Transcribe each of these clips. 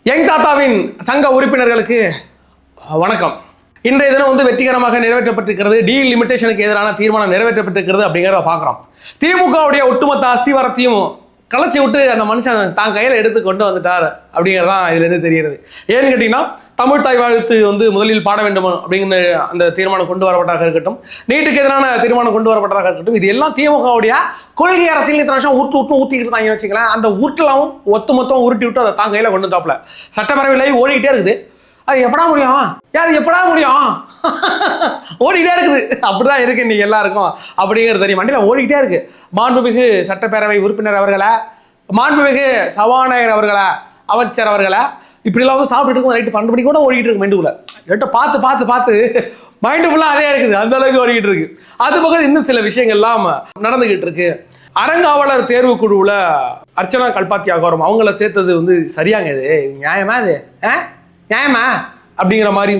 Young தாத்தாவின் சங்க உறுப்பினர்களுக்கு வணக்கம். இன்றைய தினம் வெற்றிகரமாக நிறைவேற்றப்பட்டிருக்கிறது. டீலிமிட்டேஷனுக்கு எதிரான தீர்மானம் நிறைவேற்றப்பட்டிருக்கிறது அப்படிங்கிறத பார்க்குறோம். திமுகவுடைய ஒட்டுமொத்த அஸ்திவாரத்தையும் கலைச்சி விட்டு அந்த மனுஷன் தான் கையில் எடுத்து கொண்டு வந்துட்டார் அப்படிங்கிறதான் இதுலேருந்து தெரிகிறது. ஏன்னு கேட்டிங்கன்னா, தமிழ் தாய் வாழ்த்து முதலில் பாட வேண்டும் அப்படிங்கிற அந்த தீர்மானம் கொண்டு வரப்பட்டதாக இருக்கட்டும், நீட்டுக்கு எதிரான தீர்மானம் கொண்டு வரப்பட்டதாக இருக்கட்டும், இது எல்லாம் திமுகவுடைய கொள்கை அரசியல் இத்தனை வருஷம் ஊற்றிக்கிட்டு தாங்க வச்சுக்கலாம். அந்த ஊட்டலாம் மொத்தம் உருட்டி விட்டு அதை தான் கையில் கொண்டு தாப்புல சட்டப்பேரவையில் ஓடிக்கிட்டே இருக்குது. அது எப்படா முடியும்? அது எப்படா முடியும்? ஓடிக்கிட்டே இருக்குது. அப்படிதான் இருக்கு இன்னைக்கு எல்லாருக்கும் அப்படிங்கிறது தெரியும். மண்டியில் ஓடிக்கிட்டே இருக்கு. மாண்புமிகு சட்டப்பேரவை உறுப்பினர் அவர்களை, மாண்புமிகு சபாநாயகர் அவர்களை, அமைச்சர் அவர்களை, இப்படிலாம் சாப்பிட்டு இருக்கும். நைட்டு 12 மணி கூட ஓடிக்கிட்டு இருக்கு மைண்டுக்குள்ள. எட்ட பார்த்து மைண்டு ஃபுல்லாக அதே இருக்குது. அந்த அளவுக்கு ஓடிக்கிட்டு இருக்கு. அது பக்கம் இன்னும் சில விஷயங்கள்லாம் நடந்துகிட்டு இருக்கு. அறங்காவலர் தேர்வு குழுவில் அர்ச்சனா கல்பாத்தி ஆகோரம் அவங்கள சேர்த்தது சரியாங்க? இது நியாயமா? இது நியாயமா அப்படிங்கிற மாதிரி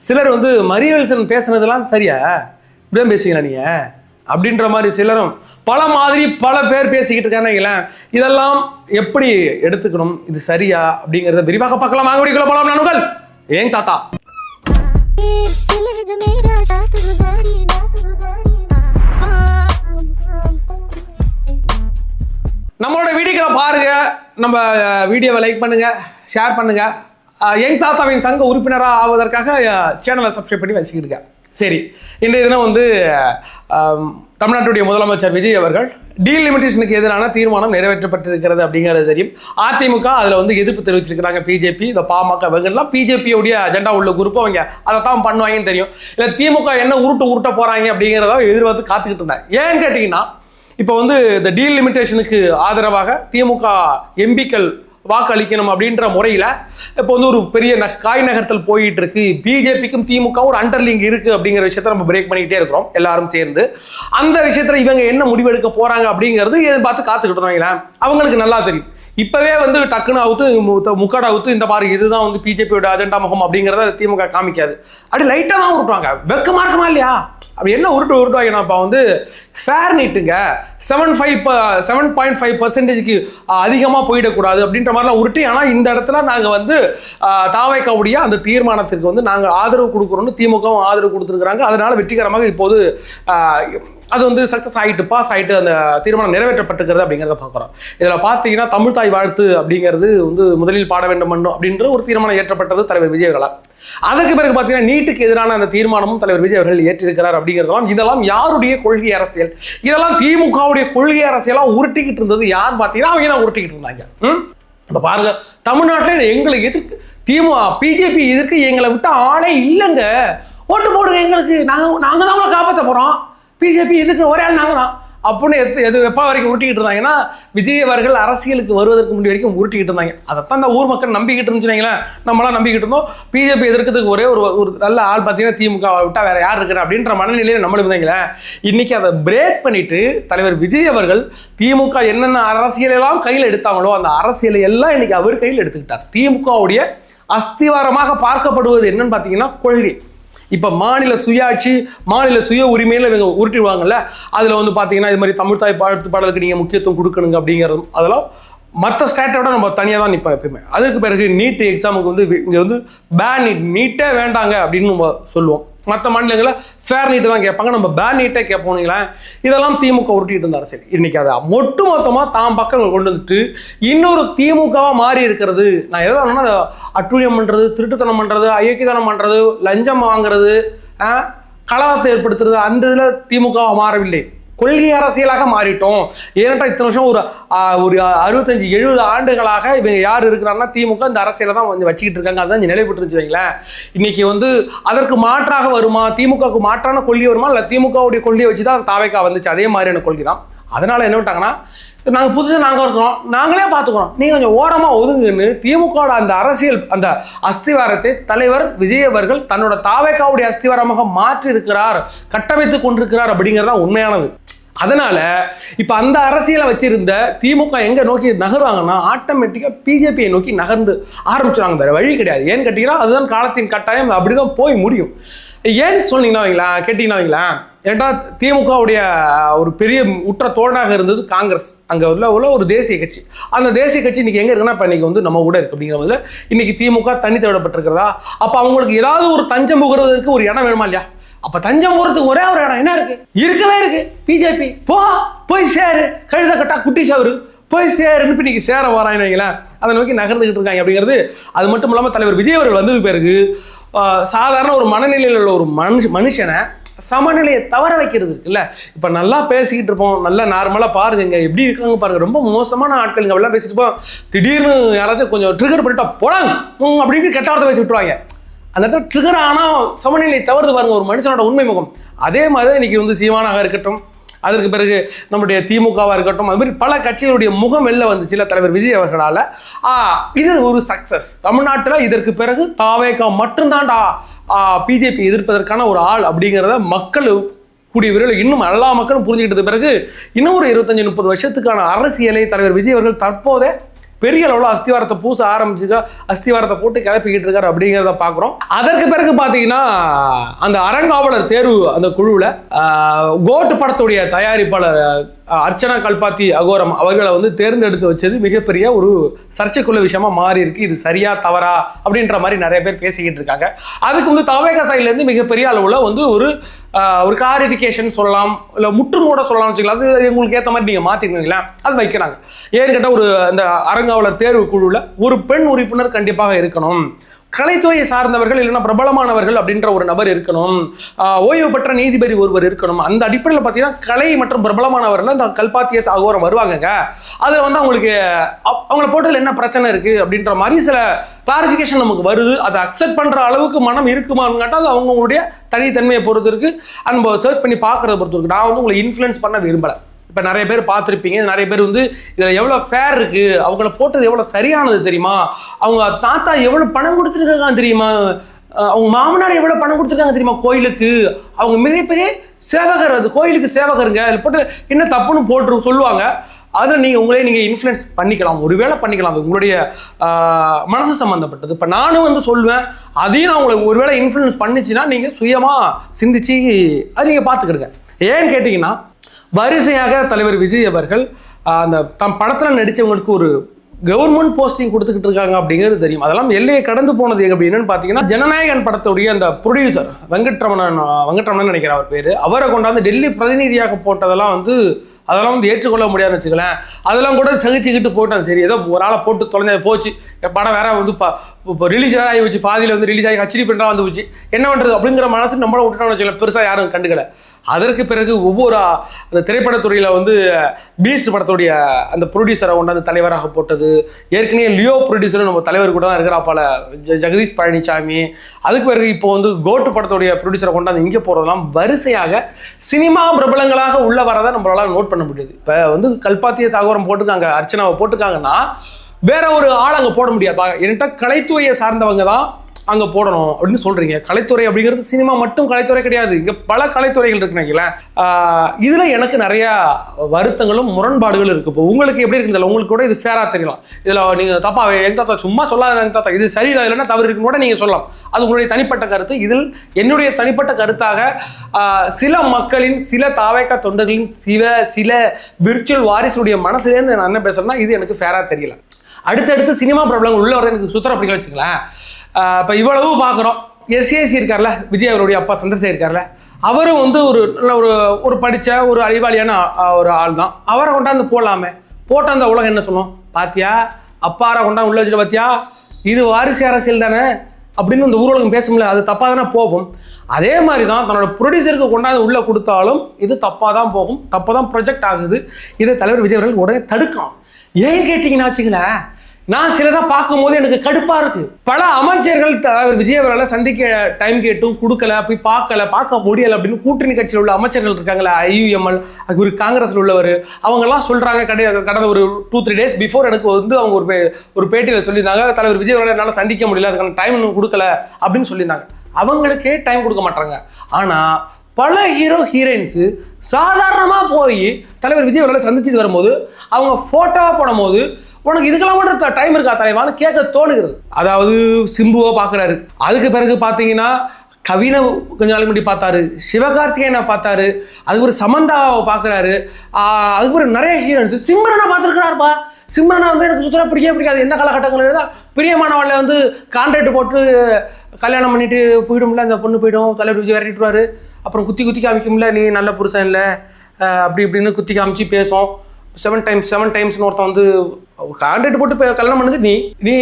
சிலர் மரியவெல்சன் பேசுனதெல்லாம் சரியா? இப்படிதான் பேசுவீங்களா நீங்க அப்படின்ற மாதிரி சிலரும் பல பேர் பேசிக்கிட்டு இருக்காங்க. இதெல்லாம் எப்படி எடுத்துக்கணும், இது சரியா அப்படிங்கிறத விரிவாக பார்க்கலாம். வாங்க வீடியோக்குள்ள போலாம். நானுங்கள் யங் தாத்தா. நம்மளோட வீடியோக்களை பாருங்க, நம்ம வீடியோவை லைக் பண்ணுங்க, ஷேர் பண்ணுங்க. யங் தாத்தாவின் சங்க உறுப்பினராக ஆவதற்காக சேனலை சப்ஸ்கிரைப் பண்ணி வச்சுக்கிட்டு. சரி, இன்றைய தினம் தமிழ்நாட்டுடைய முதலமைச்சர் விஜய் அவர்கள் டீலிமிட்டேஷனுக்கு எதிரான தீர்மானம் நிறைவேற்றப்பட்டிருக்கிறது அப்படிங்கிறது தெரியும். அதிமுக அதில் எதிர்ப்பு தெரிவிச்சிருக்கிறாங்க. பிஜேபி, இந்த பாமக இவங்கெல்லாம் பிஜேபியோடைய அஜெண்டா உள்ள குரூப், அவங்க அதை தான் பண்ணுவாங்கன்னு தெரியும். இல்லை திமுக என்ன உருட்ட போகிறாங்க அப்படிங்கிறத எதிர்பார்த்து காத்துக்கிட்டு இருந்தேன். ஏன்னு கேட்டிங்கன்னா, இப்போ இந்த டீலிமிட்டேஷனுக்கு ஆதரவாக திமுக எம்பிக்கள் வாக்கு அளிக்கணும் அப்படின்ற முறையில் இப்போ ஒரு பெரிய காய் நகர்த்தல் போயிட்டு இருக்கு. பிஜேபிக்கும் திமுக ஒரு அண்டர்லிங்க் இருக்கு அப்படிங்கிற விஷயத்த நம்ம பிரேக் பண்ணிக்கிட்டே இருக்கிறோம் எல்லாரும் சேர்ந்து. அந்த விஷயத்துல இவங்க என்ன முடிவெடுக்க போறாங்க அப்படிங்கிறது பார்த்து காத்துக்கிட்டு வைங்களேன். அவங்களுக்கு நல்லா தெரியும். இப்பவே டக்குன்னு அவுத்து முக்காடு அவுத்து இந்த மாதிரி இதுதான் பிஜேபியோட அஜெண்டா முகம் அப்படிங்கிறத திமுக காமிக்காது. அப்படி லைட்டா தான் உருட்டுவாங்க. வெக்கமா இருக்குமா இல்லையா? அப்படி என்ன உருட்டுவாங்கன்னா, இப்போ ஃபேர் நீட்டுங்க 7.5% அதிகமாக போயிடக்கூடாது அப்படின்ற மாதிரிலாம் உருட்டி. ஆனால் இந்த இடத்துல நாங்கள் தாவைக்காவுடைய அந்த தீர்மானத்திற்கு நாங்கள் ஆதரவு கொடுக்குறோன்னு திமுகவும் ஆதரவு கொடுத்துருக்குறாங்க. அதனால வெற்றிகரமாக இப்போது அது சக்ஸஸ் ஆகிட்டு, பாஸ் ஆகிட்டு அந்த தீர்மானம் நிறைவேற்றப்பட்டிருக்கிறது அப்படிங்கிறத பார்க்குறோம். இதில் பார்த்தீங்கன்னா, தமிழ் தாய் வாழ்த்து அப்படிங்கிறது முதலில் பாட வேண்டும் அப்படின்ற ஒரு தீர்மானம் ஏற்றப்பட்டது தலைவர் விஜய் அவர்களால். அதற்கு பிறகு பார்த்தீங்கன்னா, நீட்டுக்கு எதிரான அந்த தீர்மானமும் தலைவர் விஜய் அவர்கள் ஏற்றிருக்கிறார் அப்படிங்கிறதெல்லாம். இதெல்லாம் யாருடைய கொள்கை அரசியல்? இதெல்லாம் திமுகவுடைய கொள்கை அரசியலாக உருட்டிக்கிட்டு இருந்தது யார் பார்த்தீங்கன்னா, அவங்க தான் உருட்டிக்கிட்டு இருந்தாங்க. இப்போ பாருங்க, தமிழ்நாட்டில் எங்களை எதிர்க்கு பிஜேபி எதிர்க்கு எங்களை விட்ட ஆளே இல்லைங்க. ஓட்டு போடுங்க எங்களுக்கு, நாங்கள் தான் உங்களை காப்பாற்ற போகிறோம். பிஜேபி எதுக்கு ஒரே ஆள் நாங்கள் தான் அப்படின்னு எப்போ வரைக்கும் உருட்டிக்கிட்டு இருந்தாங்கன்னா, விஜய் அவர்கள் அரசியலுக்கு வருவதற்கு முன்னாடி வரைக்கும் உருட்டிக்கிட்டு இருந்தாங்க. அதைத்தான் இந்த ஊர் மக்கள் நம்பிக்கிட்டு இருந்துச்சுங்களேன். நம்மளாம் நம்பிக்கிட்டு இருந்தோம். பிஜேபி எதிர்க்கிறதுக்கு ஒரே ஒரு நல்ல ஆள் பார்த்தீங்கன்னா திமுக விட்டா வேற யார் இருக்கிற அப்படின்ற மனநிலையில் நம்மளுக்கு இருந்தாங்களேன். இன்னைக்கு அதை பிரேக் பண்ணிட்டு தலைவர் விஜய் அவர்கள் திமுக என்னென்ன அரசியலெல்லாம் கையில் எடுத்தாங்களோ அந்த அரசியலை எல்லாம் இன்னைக்கு அவர் கையில் எடுத்துக்கிட்டார். திமுகவுடைய அஸ்திவாரமாக பார்க்கப்படுவது என்னன்னு பார்த்தீங்கன்னா கொள்கை. இப்போ மாநில சுயாட்சி, மாநில சுய உரிமையில இவங்க உருட்டிடுவாங்கல்ல, அதில் பார்த்தீங்கன்னா இது மாதிரி தமிழ் தாய் வாழ்த்து பாடலுக்கு நீங்கள் முக்கியத்துவம் கொடுக்கணுங்க அப்படிங்கிறதும் அதெல்லாம் மற்ற ஸ்டேட்டோட நம்ம தனியாக தான் நிற்போம் எப்பயுமே. அதுக்கு பிறகு நீட் எக்ஸாமுக்கு இங்கே பேன் நீட்டே வேண்டாங்க அப்படின்னு நம்ம சொல்லுவோம். மற்ற மாநிலங்களில் ஃபேர் நீட்டு தான் கேட்பாங்க, நம்ம பேன் நீட்டே கேட்போங்களேன். இதெல்லாம் திமுக உருட்டிட்டு இருந்தார். சரி, இன்னைக்கு அதை மொத்தமாக தாம் பக்கம் கொண்டு வந்துட்டு இன்னொரு திமுகவாக மாறி இருக்கிறது. நான் எதாவது அட்டுழியம் பண்ணுறது, திருட்டுத்தனம் பண்ணுறது, அயோக்கியத்தனம் பண்ணுறது, லஞ்சம் வாங்குறது, கலவரத்தை ஏற்படுத்துறது, அந்த இதில் திமுக மாறவில்லை. கொள்கை அரசியலாக மாறிட்டோம். ஏனென்றால் இத்தனை வருஷம் ஒரு 65-70 ஆண்டுகளாக இவங்க யார் இருக்கிறாங்கன்னா திமுக இந்த அரசியலை தான் வச்சுக்கிட்டு இருக்காங்க. அதுதான் நிலைப்பட்டு வைங்களேன். இன்னைக்கு அதற்கு மாற்றாக வருமா, திமுகவுக்கு மாற்றான கொள்கை வருமா, இல்லை திமுகவுடைய கொள்கையை வச்சு தான் தாவைக்கா வந்துச்சு, அதே மாதிரியான கொள்கை தான். அதனால என்ன விட்டாங்கன்னா, நாங்கள் புதுசாக நாங்கள் இருக்கிறோம், நாங்களே பார்த்துக்கிறோம், நீங்கள் கொஞ்சம் ஓரமாக ஒதுங்குன்னு திமுகவோட அந்த அரசியல் அந்த அஸ்திவாரத்தை தலைவர் விஜய் அவர்கள் தன்னோட தாவைக்காவுடைய அஸ்திவாரமாக மாற்றி இருக்கிறார், கட்டமைத்து கொண்டிருக்கிறார் அப்படிங்கிறதா உண்மையானது. அதனால இப்ப அந்த அரசியலை வச்சிருந்த திமுக எங்க நோக்கி நகர்வாங்கன்னா, ஆட்டோமேட்டிக்கா பிஜேபியை நோக்கி நகர்ந்து ஆரம்பிச்சுறாங்க. வேற வழி கிடையாது. ஏன்னு கேட்டீங்கன்னா, அதுதான் காலத்தின் கட்டாயம், அப்படிதான் போய் முடியும். ஏன்னு சொன்னீங்கன்னா கேட்டீங்கன்னா ஏன்டா திமுகவுடைய ஒரு பெரிய உற்ற தோழனாக இருந்தது காங்கிரஸ், அங்கே உள்ள ஒரு தேசிய கட்சி. அந்த தேசிய கட்சி இன்னைக்கு எங்கே இருக்குன்னா இப்போ இன்னைக்கு வந்து நம்ம கூட இருக்கு. அப்படிங்கிற போது இன்னைக்கு திமுக தண்ணி தேவைப்பட்டிருக்கிறதா? அப்போ அவங்களுக்கு ஏதாவது ஒரு தஞ்சம் புகிறதுக்கு ஒரு இடம் வேணுமா இல்லையா? அப்போ தஞ்சம் போகிறதுக்கு ஒரே ஒரு இடம் என்ன இருக்கு? இருக்கவே இருக்கு. பிஜேபி போய் சேரு, கழுத கட்டா குட்டி சவரு போய் சேருன்னு இன்னைக்கு சேர வரான்னு வைங்களேன், அதை நோக்கி நகர்ந்துகிட்டு இருக்காங்க. அப்படிங்கிறது அது மட்டும் இல்லாமல் தலைவர் விஜய் அவர்கள் வந்தது பிறகு சாதாரண ஒரு மனநிலையில் உள்ள ஒரு மனுஷனை சமநிலையை தவற வைக்கிறது இருக்குல்ல. இப்போ நல்லா பேசிக்கிட்டு இருப்போம், நல்லா நார்மலாக பாருங்க எப்படி இருக்காங்க பாருங்க, ரொம்ப மோசமான ஆட்கள் இங்கே எல்லாம் பேசிட்டு இருப்போம். திடீர்னு யாராச்சும் கொஞ்சம் ட்ரிகர் பண்ணிட்டா போடாங்க அப்படின்னு கெட்ட வார்த்தை வச்சு விட்டுருவாங்க. அந்த இடத்துல ட்ரிகர் ஆனால் சமநிலை தவறுது பாருங்க ஒரு மனுஷனோட உண்மை முகம். அதே மாதிரி தான் இன்னைக்கு வந்து சீமானாக இருக்கட்டும், அதற்கு பிறகு நம்முடைய திமுகவாக இருக்கட்டும், அது மாதிரி பல கட்சிகளுடைய முகம் வெளில வந்துச்சுல தலைவர் விஜய் அவர்களால். இது ஒரு சக்சஸ். தமிழ்நாட்டில் இதற்கு பிறகு தாவேகா மட்டும்தான்டா பிஜேபி எதிர்ப்பதற்கான ஒரு ஆள் அப்படிங்கிறத மக்கள் கூடிய விரைவில் இன்னும் எல்லா மக்களும் புரிஞ்சுக்கிட்டது பிறகு இன்னும் ஒரு 25-30 வருஷத்துக்கான அரசியலை தலைவர் விஜய் அவர்கள் தற்போதே பெரிய அளவில் அஸ்திவாரத்தை பூச ஆரம்பிச்சுக்கா, அஸ்திவாரத்தை போட்டு கிளப்பிக்கிட்டு இருக்காரு அப்படிங்கிறத பார்க்குறோம். அதற்கு பிறகு பார்த்தீங்கன்னா அந்த அறங்காவலர் தேர்வு அந்த குழுவில் கோட்டு படத்துடைய தயாரிப்பாளர் அர்ச்சனா கல்பாத்தி அகோரம் அவர்களை வந்து தேர்ந்தெடுத்து வச்சது மிகப்பெரிய ஒரு சர்ச்சைக்குள்ள விஷயமா மாறி இருக்கு. இது சரியா தவறா அப்படின்ற மாதிரி நிறைய பேர் பேசிக்கிட்டு இருக்காங்க. அதுக்கு வந்து தவேகா சைட்லேருந்து மிகப்பெரிய அளவில் வந்து ஒரு கிளாரிஃபிகேஷன் சொல்லலாம், இல்லை முற்றுமூட சொல்லலாம் வச்சுக்கலாம். அது உங்களுக்கு ஏற்ற மாதிரி நீங்கள் மாற்றிக்கணுங்களா அது வைக்கிறாங்க. ஏன்னு கேட்டால் ஒரு அந்த அறங்காவலர் தேர்வு குழுவில் ஒரு பெண் உறுப்பினர் கண்டிப்பாக இருக்கணும், கலைத்துறையை சார்ந்தவர்கள் இல்லைன்னா பிரபலமானவர்கள் அப்படின்ற ஒரு நபர் இருக்கணும், ஓய்வு பெற்ற நீதிபதி ஒருவர் இருக்கணும். அந்த அடிப்படையில் பார்த்தீங்கன்னா கலை மற்றும் பிரபலமானவர்கள் அந்த கல்பாத்தியஸ் அகோரம் வருவாங்கங்க. அதில் வந்து அவங்கள போட்டதில் என்ன பிரச்சனை இருக்குது அப்படின்ற மாதிரி சில கிளாரிஃபிகேஷன் நமக்கு வருது. அதை அக்செப்ட் பண்ணுற அளவுக்கு மனம் இருக்குமான்னு கேட்டால் அது அவங்களுடைய தனித்தன்மையை பொறுத்து இருக்குது. நம்ம சர்ச் பண்ணி பார்க்குறத பொறுத்து இருக்குது. நான் வந்து உங்களை இன்ஃப்ளூயன்ஸ் பண்ண விரும்பலை. இப்போ நிறைய பேர் பார்த்துருப்பீங்க, நிறைய பேர் வந்து இதில் எவ்வளோ ஃபேர் இருக்குது, அவங்கள போட்டது எவ்வளோ சரியானது தெரியுமா, அவங்க தாத்தா எவ்வளோ பணம் கொடுத்துருக்காங்க தெரியுமா, அவங்க மாமனார் எவ்வளோ பணம் கொடுத்துருக்காங்க தெரியுமா கோயிலுக்கு, அவங்க மிகப்பெரிய சேவகர், அது கோயிலுக்கு சேவகருங்க, அதில் போட்டு என்ன தப்புன்னு போட்டு சொல்லுவாங்க. அதில் நீங்கள் இன்ஃப்ளூயன்ஸ் பண்ணிக்கலாம், ஒருவேளை பண்ணிக்கலாம், அது உங்களுடைய மனசு சம்மந்தப்பட்டது. இப்போ நானும் வந்து சொல்லுவேன், அதையும் நான் உங்களுக்கு ஒருவேளை இன்ஃப்ளூயன்ஸ் பண்ணிச்சுன்னா நீங்கள் சுயமாக சிந்திச்சு அது நீங்கள் பார்த்துக்கிடுங்க. ஏன்னு கேட்டிங்கன்னா வரிசையாக தலைவர் விஜய் அவர்கள் அந்த தம் படத்தில் நடித்தவங்களுக்கு ஒரு கவர்மெண்ட் போஸ்டிங் கொடுத்துக்கிட்டு இருக்காங்க அப்படிங்கிறது தெரியும். அதெல்லாம் எல்லையை கடந்து போனது என்னன்னு பார்த்தீங்கன்னா ஜனநாயகன் படத்துடைய அந்த ப்ரொடியூசர் வெங்கட்ரமணன் நினைக்கிறேன் அவர் பேர், அவரை கொண்டாந்து டெல்லி பிரதிநிதியாக போட்டதெல்லாம் வந்து அதெல்லாம் வந்து ஏற்றுக்கொள்ள முடியாதுன்னு வச்சுக்கலாம். அதெல்லாம் கூட சகிச்சுக்கிட்டு போட்டாங்க. சரி ஏதோ ஒரு ஆளை போட்டு தொலைஞ்ச போச்சு, படம் வேற வந்து இப்போ ரிலீஸ் ஆகி வச்சு பாதியில் வந்து ரிலீஸ் ஆகி ஹச்டி பிரிண்டா வந்து போச்சு, என்ன பண்ணுறது அப்படிங்கிற மனசு நம்மளை விட்டுட்டோம்னு வச்சுக்கலாம். பெருசாக யாரும் கண்டுக்கலை. அதற்கு பிறகு ஒவ்வொரு அந்த திரைப்படத்துறையில் வந்து பீஸ்ட் படத்துடைய அந்த ப்ரொடியூசரை கொண்டாந்து தலைவராக போட்டது, ஏற்கனவே லியோ ப்ரொடியூசரும் நம்ம தலைவர் கூட தான் இருக்கிறாப்பால ஜெகதீஷ் பழனிசாமி. அதுக்கு பிறகு இப்போ வந்து கோட்டு படத்துடைய ப்ரொடியூசரை கொண்டாந்து இங்கே போகிறதெல்லாம் வரிசையாக சினிமா பிரபலங்களாக உள்ள வரதை நம்மளால நோட் பண்ண முடியுது. இப்போ வந்து கல்பாத்தியஸ் அகோரம் போட்டிருக்காங்க, அர்ச்சனாவை போட்டிருக்காங்கன்னா வேற ஒரு ஆள் அங்கே போட முடியாது. என்கிட்ட கலைத்துறையை சார்ந்தவங்க தான் அங்கே போடணும் அப்படின்னு சொல்கிறீங்க. கலைத்துறை அப்படிங்கிறது சினிமா மட்டும் கலைத்துறை கிடையாது, இங்கே பல கலைத்துறைகள் இருக்குன்னு. இதில் எனக்கு நிறையா வருத்தங்களும் முரண்பாடுகள் இருக்குது. இப்போ உங்களுக்கு எப்படி இருக்குதுல்ல, உங்களுக்கு கூட இது ஃபேராக தெரியலாம். இதில் நீங்கள் தப்பா எங்க தாத்தா சும்மா சொல்லாத எங்க தாத்தா இது சரிதான் இல்லைன்னா தவறு இருக்குன்னு கூட நீங்கள் சொல்லலாம். அது உங்களுடைய தனிப்பட்ட கருத்து. இதில் என்னுடைய தனிப்பட்ட கருத்தாக சில மக்களின் சில தாவேக்கா தொண்டர்களின் சில விர்ச்சுவல் வாரிசுடைய மனசுலேருந்து நான் என்ன பேசுறேன்னா இது எனக்கு ஃபேராக தெரியல. அடுத்தடுத்து சினிமா பிரபலங்கள் உள்ள வர எனக்கு சுத்தர அப்படிங்க வச்சுக்கலாம். இப்போ இவ்வளவு பார்க்குறோம். எஸ்ஏசி இருக்கார்ல, விஜய் அவருடைய அப்பா சந்திரசேகர் இருக்கார்ல, அவரும் வந்து ஒரு படித்த ஒரு அறிவாளியான ஒரு ஆள் தான். அவரை கொண்டாந்து போடலாமே, போட்டால் அந்த உலகம் என்ன சொல்லும், பாத்தியா அப்பாரை கொண்டாந்து உள்ள வச்சுட்டு பாத்தியா இது வாரிசு அரசியல் தானே அப்படின்னு இந்த ஊர்வலகம் பேசும்ல, அது தப்பாக தானே போகும். அதே மாதிரி தான் தன்னோட ப்ரொடியூசருக்கு கொண்டாந்து உள்ளே கொடுத்தாலும் இது தப்பாக தான் போகும், தப்பாக தான் ப்ரொஜெக்ட் ஆகுது. இதை தலைவர் விஜய் அவர்கள் உடனே தடுக்கலாம். ஏன் கேட்டிங்கன்னா வச்சுங்களேன், நான் சிலதான் பார்க்கும்போது எனக்கு கடுப்பா இருக்கு. பல அமைச்சர்கள் தலைவர் விஜய் அவர்களை சந்திக்க டைம் கேட்டும் கொடுக்கல, போய் பார்க்க முடியல அப்படின்னு கூட்டணி கட்சியில் உள்ள அமைச்சர்கள் இருக்காங்களே, IUML அது ஒரு காங்கிரஸ்ல உள்ளவர், அவங்கெல்லாம் சொல்றாங்க. கடந்த ஒரு 2-3 days பிஃபோர் எனக்கு வந்து அவங்க ஒரு பேட்டியில் சொல்லியிருந்தாங்க, தலைவர் விஜய் அவர்களை என்னால் சந்திக்க முடியல, அதுக்கான டைம் இன்னும் கொடுக்கல அப்படின்னு சொல்லியிருந்தாங்க. அவங்களுக்கே டைம் கொடுக்க மாட்டாங்க. ஆனா பல ஹீரோயின்ஸு சாதாரணமாக போய் தலைவர் விஜய் அவர்களை சந்திச்சுட்டு வரும்போது அவங்க ஃபோட்டோவாக போடும் போது உனக்கு இதுக்கெல்லாம் மட்டும் டைம் இருக்கா தலைவான்னு கேட்க தோணுகிறது. அதாவது சிம்புவை பார்க்குறாரு. அதுக்கு பிறகு பார்த்தீங்கன்னா கவினை கொஞ்ச நாளைக்கு முன்னாடி பார்த்தாரு, சிவகார்த்திகேயனை பார்த்தாரு, அதுக்கு ஒரு சமந்தாவை பார்க்குறாரு, அதுக்கு ஒரு நிறைய ஹீரோயின்ஸ். சிம்ரனை பார்த்துருக்கிறாருப்பா. சிம்ரனை வந்து எனக்கு சுத்தமாக பிடிக்காது. எந்த காலகட்டங்களில் தான் பிரியமானவளை வந்து கான்ட்ராக்ட் போட்டு கல்யாணம் பண்ணிட்டு போயிடும்ல, அந்த பொண்ணு போயிடும், தலைவர் விஜய் விரட்டிடுவார். அப்புறம் குத்தி காமிக்கும்ல, நீ நல்ல புருஷன் இல்லை அப்படி இப்படின்னு குத்தி காமிச்சு பேசும். 7 டைம்ஸ்னு ஒருத்தன் வந்து கான்ட்ராக்ட் போட்டு கல்யாணம் பண்ணது நீ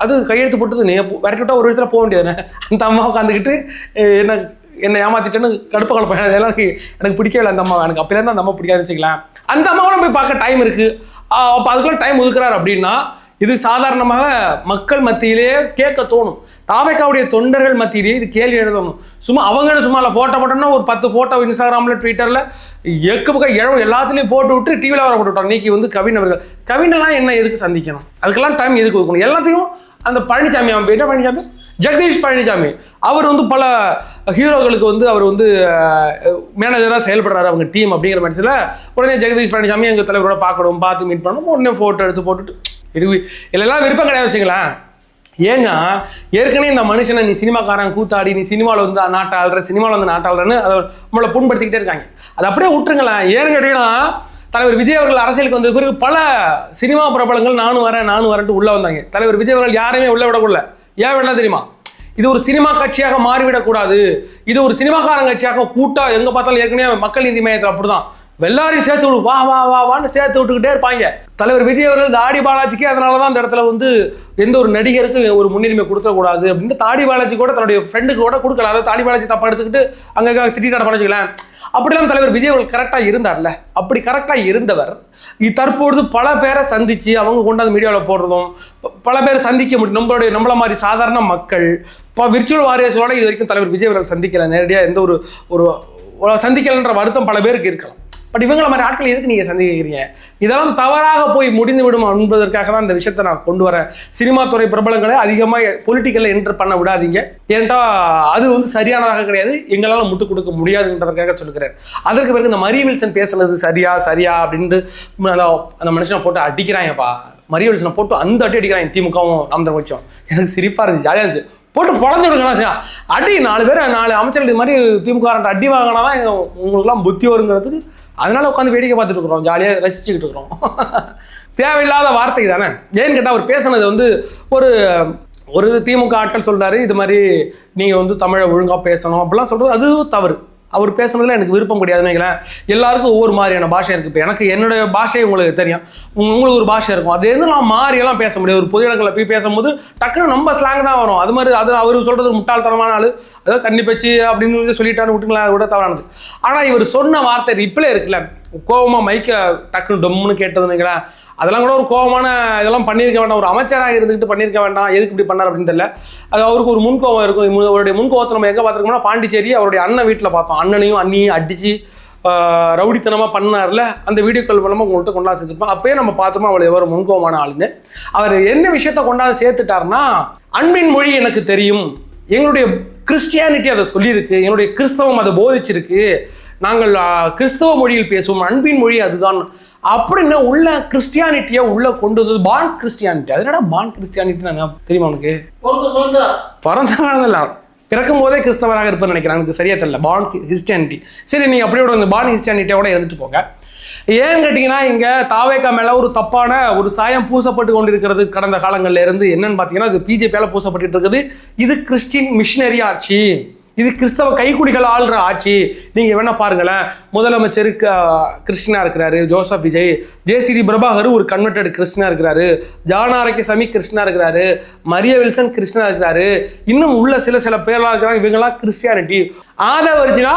அது கையெழுத்து போட்டது நீ, விரட்டி விட்டா ஒரு விஷயத்தில் போக வேண்டியது. அந்த அம்மா உட்காந்துக்கிட்டு என்னை ஏமாத்திட்டேன்னு கடுப்ப கலப்பேன். அதெல்லாம் எனக்கு பிடிக்கவே இல்லை அந்த அம்மா. எனக்கு அப்போலேருந்து அந்த அம்மா பிடிக்காதுன்னு வச்சுக்கலாம். அந்த அம்மாவோட போய் பார்க்க டைம் இருக்குது. அப்போ அதுக்குள்ள டைம் ஒதுக்குறாரு அப்படின்னா இது சாதாரணமாக மக்கள் மத்தியிலே கேட்க தோணும். தாவேக்காவுடைய தொண்டர்கள் மத்தியிலேயே இது கேள்வி எழுதணும். சும்மா அவங்க சும்மா இல்லை, ஃபோட்டோ போட்டோம்னா ஒரு 10 ஃபோட்டோ இன்ஸ்டாகிராமில் ட்விட்டரில் எக்கு பக்கம் இழவு எல்லாத்துலேயும் போட்டு விட்டு டிவியில் வர போட்டு விட்டோம். இன்னைக்கு வந்து கவிஞர்கள் கவிஞர்லாம் என்ன எதுக்கு சந்திக்கணும், அதுக்கெல்லாம் டைம் எதுக்கு ஒதுக்கணும்? எல்லாத்தையும் அந்த பழனிசாமி அவன் என்ன பழனிசாமி ஜெகதீஷ் பழனிசாமி அவர் வந்து பல ஹீரோக்களுக்கு வந்து அவர் வந்து மேனேஜராக செயல்படுறாரு அவங்க டீம் அப்படிங்கிற பட்சத்தில் உடனே ஜெகதீஷ் பழனிசாமி எங்கள் தலைவரோட பார்க்கணும், பார்த்து மீட் பண்ணணும், உடனே ஃபோட்டோ எடுத்து போட்டுட்டு இதெல்லாம் விருப்பம் கிடையாது வச்சுங்களேன். ஏங்க ஏற்கனவே இந்த மனுஷனை நீ சினிமாக்காரன் கூத்தாடி, நீ சினிமாவில் வந்து நாட்டாளுற, சினிமாவில் வந்து நாட்டாளுறன்னு அதை நம்மளை புண்படுத்திக்கிட்டே இருக்காங்க. அது அப்படியே விட்டுருங்களேன். ஏன்னு கேட்டீங்கன்னா தலைவர் விஜய் அவர்கள் அரசியலுக்கு வந்த பிறகு பல சினிமா பிரபலங்கள் நானும் வரேன்ட்டு உள்ளே வந்தாங்க. தலைவர் விஜய் அவர்கள் யாரையுமே உள்ளே விடக்கூடல. ஏன் விடலாம் தெரியுமா? இது ஒரு சினிமா கட்சியாக மாறிவிடக்கூடாது, இது ஒரு சினிமாக்காரன் கட்சியாக கூட்டா எங்கே பார்த்தாலும் ஏற்கனவே மக்கள் நீதி மையத்தில் அப்படிதான் எல்லாரையும் சேர்த்து விடு வா வா வா வான்னு சேர்த்து விட்டுக்கிட்டே இருப்பாங்க. தலைவர் விஜய் அவர்கள் தாடி பாலாஜிக்கு அதனால தான் அந்த இடத்துல வந்து எந்த ஒரு நடிகருக்கு ஒரு முன்னுரிமை கொடுக்கக்கூடாது அப்படின்னு தாடி பாலாஜி கூட தன்னுடைய ஃப்ரெண்டுக்கு கூட கொடுக்கல. அதாவது தாடி பாலாஜி தப்பா எடுத்துக்கிட்டு அங்கே திட்டாட பண்ணிக்கலாம். அப்படிலாம் தலைவர் விஜய் அவர்கள் கரெக்டாக இருந்தார்ல. அப்படி கரெக்டாக இருந்தவர் தற்பொழுது பல பேரை சந்திச்சு அவங்க கொண்டாந்து மீடியாவில் போடுறதும் பல பேரை சந்திக்க முடியும். நம்மள மாதிரி சாதாரண மக்கள் விர்ச்சுவல் வாரியர்ஸோட இது வரைக்கும் தலைவர் விஜய் அவர்கள் சந்திக்கல, நேரடியாக எந்த ஒரு சந்திக்கலன்ற வருத்தம் பல பேருக்கு இருக்கலாம். பட் இவங்களை மாதிரி ஆட்கள் எதுக்கு நீங்கள் சந்திக்கிறீங்க? இதெல்லாம் தவறாக போய் முடிந்து விடும் என்பதற்காக தான் இந்த விஷயத்தை நான் கொண்டு வரேன். சினிமா துறை பிரபலங்களை அதிகமாக பொலிட்டிக்கலில் என்டர் பண்ண விடாதீங்க. ஏன்டா அது வந்து சரியானதாக கிடையாது, எங்களால் முட்டு கொடுக்க முடியாதுன்றதுக்காக சொல்லுகிறேன். அதற்கு பிறகு இந்த மரிய வில்சன் பேசுனது சரியா அப்படின்ட்டு அந்த மனுஷனை போட்டு அடிக்கிறாங்கப்பா. மரிய வில்சனை போட்டு அந்த அடிக்கிறாங்க திமுகவும் நாம் வச்சோம். எனக்கு சிரிப்பாக இருந்துச்சு, ஜாலியாக இருந்துச்சு. போட்டு பொழந்து விடுக்கணும் அடி. 4 பேர் 4 அமைச்சர்கள் இது மாதிரி திமுக அடி வாங்கினா தான் உங்களுக்குலாம் புத்தி வருங்கிறதுக்கு அதனால உட்காந்து வேடிக்கை பார்த்துட்டு இருக்கிறோம், ஜாலியாக ரசிச்சுக்கிட்டு இருக்கிறோம். தேவையில்லாத வார்த்தை தானே. ஏன்னு கேட்டால் அவர் பேசுனது வந்து ஒரு திமுக ஆட்கள் சொல்கிறாரு, இது மாதிரி நீங்கள் வந்து தமிழை ஒழுங்காக பேசணும் அப்படிலாம் சொல்கிறது அது தவறு. அவர் பேசுனதுல எனக்கு விருப்பம் கிடையாதுன்னு வைங்களேன். எல்லாருக்கும் ஒவ்வொரு மாதிரியான பாஷை இருக்குது. இப்போ எனக்கு என்னுடைய பாஷை உங்களுக்கு தெரியும், உங்களுக்கு ஒரு பாஷை இருக்கும். அது எதுவும் நான் மாறியெல்லாம் பேச முடியாது. ஒரு பொது இடங்களில் போய் பேசும்போது டக்குன்னு நம்ம ஸ்லாங் தான் வரும். அது மாதிரி அது அவர் சொல்கிறது முட்டாள்தனமான ஆள், அதாவது கண்டிப்பச்சு அப்படின்னு சொல்லிட்டான்னு விட்டுங்களா, அது கூட தவறானது. ஆனால் இவர் சொன்ன வார்த்தை ரிப்ளை இருக்குல்ல, கோபமாக மைக்க டக்குன்னு டொம்முன்னு கேட்டதுன்னு அதெல்லாம் கூட ஒரு கோபமான இதெல்லாம் பண்ணியிருக்க வேண்டாம். ஒரு அமைச்சராக இருந்துக்கிட்டு பண்ணியிருக்க வேண்டாம். எதுக்கு இப்படி பண்ணார் அப்படின்னு தெரியல. அது அவருக்கு ஒரு முன்கோபம் இருக்கும். அவருடைய முன்கோபத்தை நம்ம எங்கே பார்த்துருக்கோம்னா பாண்டிச்சேரி அவருடைய அண்ணன் வீட்டில் பார்த்தோம். அண்ணனையும் அண்ணியும் அடித்து ரவுடித்தனமாக பண்ணார்ல, அந்த வீடியோ கால் மூலமாக உங்கள்கிட்ட கொண்டாந்து சேர்த்துருப்போம். அப்போயே நம்ம பார்த்தோமா அவள் எவ்வளோ முன்கோபமான ஆளுன்னு. அவர் என்ன விஷயத்த கொண்டாந்து சேர்த்துட்டாருன்னா, அன்பின் மொழி எனக்கு தெரியும், எங்களுடைய கிறிஸ்டியானிட்டி அதை சொல்லியிருக்கு, என்னுடைய கிறிஸ்தவம் அதை போதிச்சிருக்கு, நாங்கள் கிறிஸ்தவ மொழியில் பேசுவோம், அன்பின் மொழி அதுதான் அப்படின்னு உள்ள கிறிஸ்டியானிட்டியை உள்ள கொண்டு வந்தது பான் கிறிஸ்டியானிட்டி. அது என்னடா பான் கிறிஸ்டியானிட்டி நான் தெரியுமா உனக்கு? பிறந்த பிறக்கும் போதே கிறிஸ்தவராக இருப்பேன்னு நினைக்கிறேன், எனக்கு சரியா தெரியல. பான் கிறிஸ்டியானிட்டி சரி, நீங்கள் அப்படியோட அந்த பான் கிறிஸ்டியானிட்டியோட இருந்துட்டு போங்க. ஏன்னு கேட்டிங்கன்னா இங்கே தாவேக்கா மேலே ஒரு தப்பான ஒரு சாயம் பூசப்பட்டு கொண்டிருக்கிறது கடந்த காலங்களில் இருந்து. என்னன்னு பார்த்தீங்கன்னா இது பிஜேபியால் பூசப்பட்டு இருக்குது. இது கிறிஸ்டின் மிஷினரி ஆட்சி, இது கிறிஸ்தவ கைக்குடிகள் ஆள்ற ஆட்சி. நீங்கள் வேணா பாருங்களேன், முதலமைச்சர் கிறிஸ்டினா இருக்கிறாரு ஜோசப் விஜய், ஜேசிடி பிரபாகர் ஒரு கன்வெர்டட் கிறிஸ்டினா இருக்கிறாரு, ஜான் ஆரோக்கியசாமி கிறிஸ்டினா இருக்கிறாரு, மரிய வில்சன் கிறிஸ்டினா இருக்கிறாரு, இன்னும் உள்ள சில பேர்லாம் இருக்கிறாங்க. இவங்கெல்லாம் கிறிஸ்டியானிட்டி. ஆதவர்ஜினா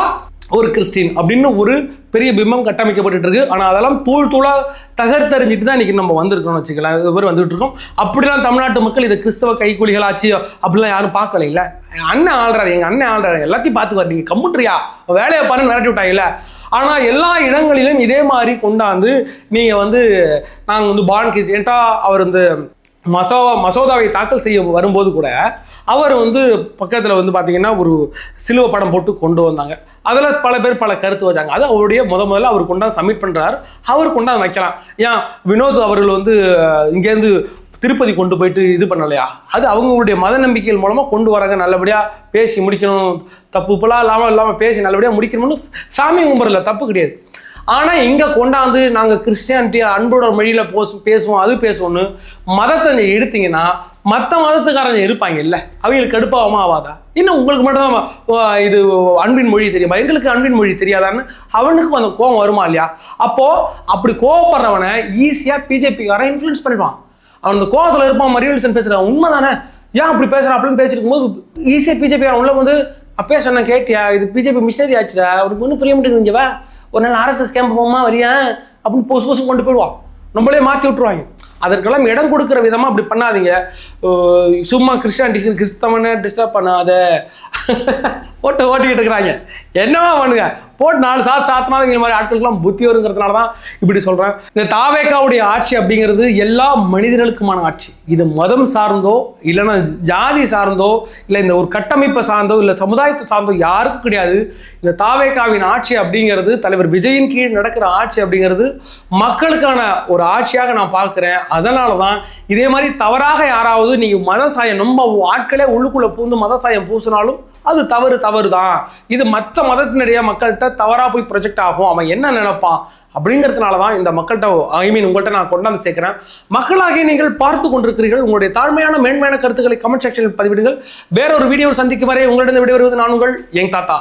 ஒரு கிறிஸ்டின் அப்படின்னு ஒரு பெரிய பிம்பம் கட்டமைக்கப்பட்டு இருக்கு. ஆனால் அதெல்லாம் தூளாக தகர்த்தறிஞ்சிட்டு தான் இன்னைக்கு நம்ம வந்திருக்கோம்னு வச்சுக்கலாம். பேர் வந்துட்டு இருக்கோம். அப்படிலாம் தமிழ்நாட்டு மக்கள் இதை கிறிஸ்தவ கைக்கூலிகள் ஆச்சு அப்படிலாம் யாரும் பார்க்கல. இல்லை அண்ணன் ஆள்றாரு, எங்கள் அண்ணன் ஆள்றாரு, எல்லாத்தையும் பார்த்துக்குவார், நீங்கள் கம்ப்யூட்டரியா வேலையை பாருன்னு விரட்டி விட்டாங்கல்ல. ஆனால் எல்லா இடங்களிலும் இதே மாதிரி கொண்டாந்து நீங்கள் வந்து நாங்கள் வந்து பான் ஏன்டா அவர் வந்து மசோதாவை தாக்கல் செய்ய வரும்போது கூட அவர் வந்து பக்கத்தில் வந்து பார்த்தீங்கன்னா ஒரு சிலுவை படம் போட்டு கொண்டு வந்தாங்க. அதில் பல பேர் பல கருத்து வச்சாங்க. அது அவருடைய முதல்ல அவர் கொண்டாந்து சப்மிட் பண்ணுறாரு, அவர் கொண்டாந்து வைக்கலாம். ஏன் வினோத் அவர்கள் வந்து இங்கேருந்து திருப்பதி கொண்டு போயிட்டு இது பண்ணலையா? அது அவங்களுடைய மத நம்பிக்கைகள் மூலமாக கொண்டு வராங்க. நல்லபடியாக பேசி முடிக்கணும், தப்பு இப்பெல்லாம் இல்லாமல் பேசி நல்லபடியாக முடிக்கணும்னு சாமி கும்பிடல, தப்பு கிடையாது. ஆனால் இங்கே கொண்டாந்து நாங்கள் கிறிஸ்டியானிட்டி அன்போட மொழியில் பேசுவோம், அது பேசுவோன்னு மதத்தை எடுத்தீங்கன்னா மற்ற மதத்துக்காரங்க இருப்பாங்க இல்லை, அவங்களுக்கு கடுப்பாகமா ஆகாதா? இன்னும் உங்களுக்கு மட்டும்தான் இது அன்பின் மொழி தெரியுமா, எங்களுக்கு அன்பின் மொழி தெரியாதான்னு அவனுக்கு அந்த கோவம் வருமா இல்லையா? அப்போது அப்படி கோவப்படுறவனை ஈஸியாக பிஜேபிக்காரன் இன்ஃப்ளூயன்ஸ் பண்ணிடுவான். அவன் அந்த கோவத்தில் இருப்பான், மரியல்சன் பேசுகிறான், உண்மை தானே, ஏன் அப்படி பேசுகிறான் அப்படின்னு பேசிருக்கும் போது ஈஸியாக பிஜேபிக்காரன் உள்ள வந்து அப்பயே சொன்ன கேட்டியா, இது பிஜேபி மிஷினரி ஆச்சுடா, அவனுக்கு ஒன்றும் புரிய மாட்டேங்குதுவா, ஒரு நாள் ஆர்எஸ்எஸ் கேம்ப் போமா வரியா அப்படின்னு பொசு கொண்டு போயிடுவான், நம்மளே மாற்றி விட்டுருவாங்க. அதற்கெல்லாம் இடம் கொடுக்குற விதமாக அப்படி பண்ணாதீங்க. சும்மா கிறிஸ்டியானிட்டிக்கு கிறிஸ்தவனை டிஸ்டர்ப் பண்ணாத ஓட்டிக்கிட்டு இருக்கிறாங்க. என்னவா பண்ணுங்க, போட்டு 4 சாத்தினாலும் இந்த மாதிரி ஆட்களுக்கெல்லாம் புத்தி வருங்கிறதுனால தான் இப்படி சொல்கிறேன். இந்த தாவேக்காவுடைய ஆட்சி அப்படிங்கிறது எல்லா மனிதர்களுக்குமான ஆட்சி. இது மதம் சார்ந்தோ இல்லைன்னா ஜாதி சார்ந்தோ இல்லை இந்த ஒரு கட்டமைப்பை சார்ந்தோ இல்லை சமுதாயத்தை சார்ந்தோ யாருக்கும் கிடையாது. இந்த தாவேக்காவின் ஆட்சி அப்படிங்கிறது தலைவர் விஜயின் கீழ் நடக்கிற ஆட்சி அப்படிங்கிறது மக்களுக்கான ஒரு ஆட்சியாக நான் பார்க்குறேன். அதனால தான் இதே மாதிரி தவறாக யாராவது நீங்கள் மத சாயம் நம்ம ஆட்களே உள்ளுக்குள்ளே பூந்து மத சாயம் பூசினாலும் அது தவறு தான். இது மற்ற மதத்தினுடைய மக்கள்கிட்ட தவறாக போய் ப்ரொஜெக்ட் ஆகும், அவன் என்ன நினைப்பான் அப்படிங்கிறதுனால தான் இந்த மக்கள்கிட்ட உங்கள்கிட்ட நான் கொண்டாந்து சேர்க்கிறேன். மக்களாகிய நீங்கள் பார்த்து கொண்டிருக்கிறீர்கள். உங்களுடைய தாழ்மையான மேன்மையான கருத்துக்களை கமெண்ட் செக்ஷனில் பதிவிடுங்கள். வேறொரு வீடியோவில் சந்திக்கும் வரை உங்களிடம் விடைபெறுவது நான் உங்கள் யங் தாத்தா.